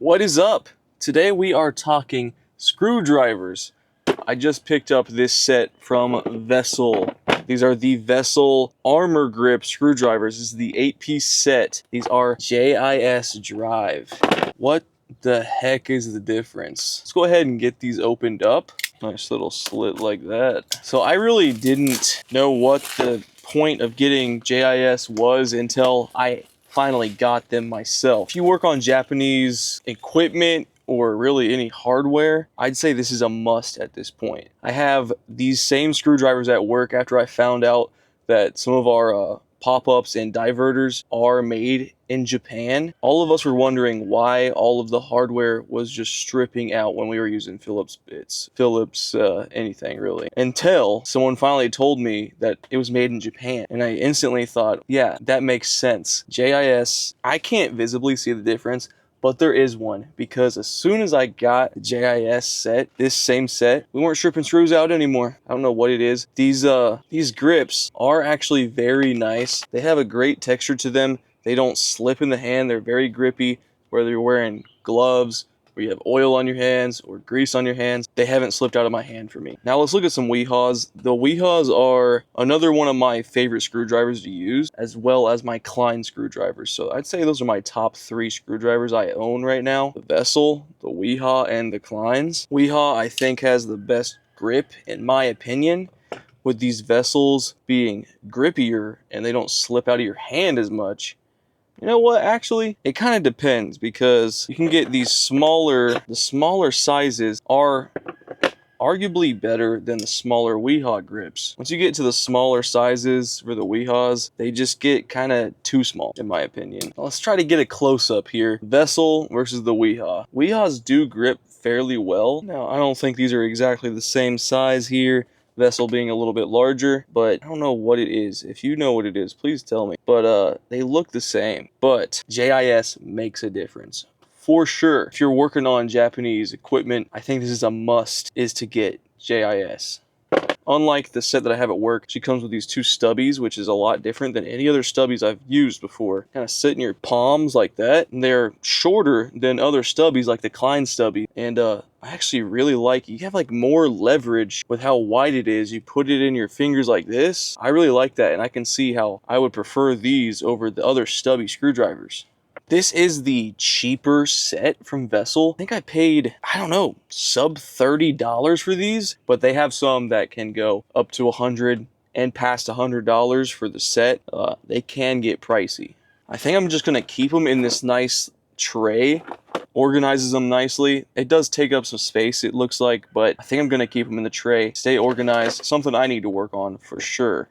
What is up? Today we are talking screwdrivers. I just picked up this set from Vessel. These are the Vessel Armor Grip screwdrivers. This is the 8-piece set. These are JIS Drive. What the heck is the difference? Let's go ahead and get these opened up. Nice little slit like that. So I really didn't know what the point of getting JIS was until I finally got them myself. If you work on Japanese equipment or really any hardware, I'd say this is a must at this point. I have these same screwdrivers at work after I found out that some of our pop-ups and diverters are made in Japan. All of us were wondering why all of the hardware was just stripping out when we were using Phillips bits, anything really. Until someone finally told me that it was made in Japan. And I instantly thought, yeah, that makes sense. JIS, I can't visibly see the difference, but there is one, because as soon as I got the JIS set, this same set, we weren't stripping screws out anymore. I don't know what it is. These grips are actually very nice. They have a great texture to them. They don't slip in the hand. They're very grippy, whether you're wearing gloves, or you have oil on your hands, or grease on your hands. They haven't slipped out of my hand for me. Now let's look at some Wihas. The Wihas are another one of my favorite screwdrivers to use, as well as my Klein screwdrivers. So I'd say those are my top 3 screwdrivers I own right now. The Vessel, the Wiha, and the Kleins. Wiha, I think, has the best grip, in my opinion, with these Vessels being grippier and they don't slip out of your hand as much. You know what, actually, it kind of depends, because you can get the smaller sizes are arguably better than the smaller Wiha grips. Once you get to the smaller sizes for the Wihas, they just get kind of too small, in my opinion. Now, let's try to get a close-up here. Vessel versus the Wiha. Wihas do grip fairly well. Now, I don't think these are exactly the same size here. Vessel being a little bit larger, but I don't know what it is. If you know what it is, please tell me. But they look the same, but JIS makes a difference. For sure, if you're working on Japanese equipment, I think this is a must, is to get JIS. Unlike the set that I have at work, she comes with these 2 stubbies, which is a lot different than any other stubbies I've used before. Kind of sit in your palms like that, and they're shorter than other stubbies like the Klein stubby. And I actually really like, you have like more leverage with how wide it is. You put it in your fingers like this. I really like that, and I can see how I would prefer these over the other stubby screwdrivers. This is the cheaper set from Vessel. I think I paid, I don't know, sub $30 for these, but they have some that can go up to $100 and past $100 for the set. They can get pricey. I think I'm just gonna keep them in this nice tray. Organizes them nicely. It does take up some space, it looks like, but I think I'm gonna keep them in the tray. Stay organized, something I need to work on for sure.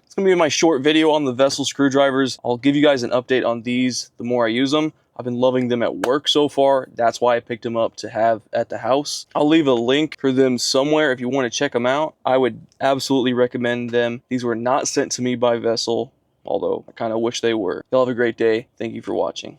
It's gonna be my short video on the Vessel screwdrivers. I'll give you guys an update on these the more I use them. I've been loving them at work so far. That's why I picked them up to have at the house. I'll leave a link for them somewhere if you want to check them out. I would absolutely recommend them. These were not sent to me by Vessel, although I kind of wish they were. Y'all have a great day. Thank you for watching.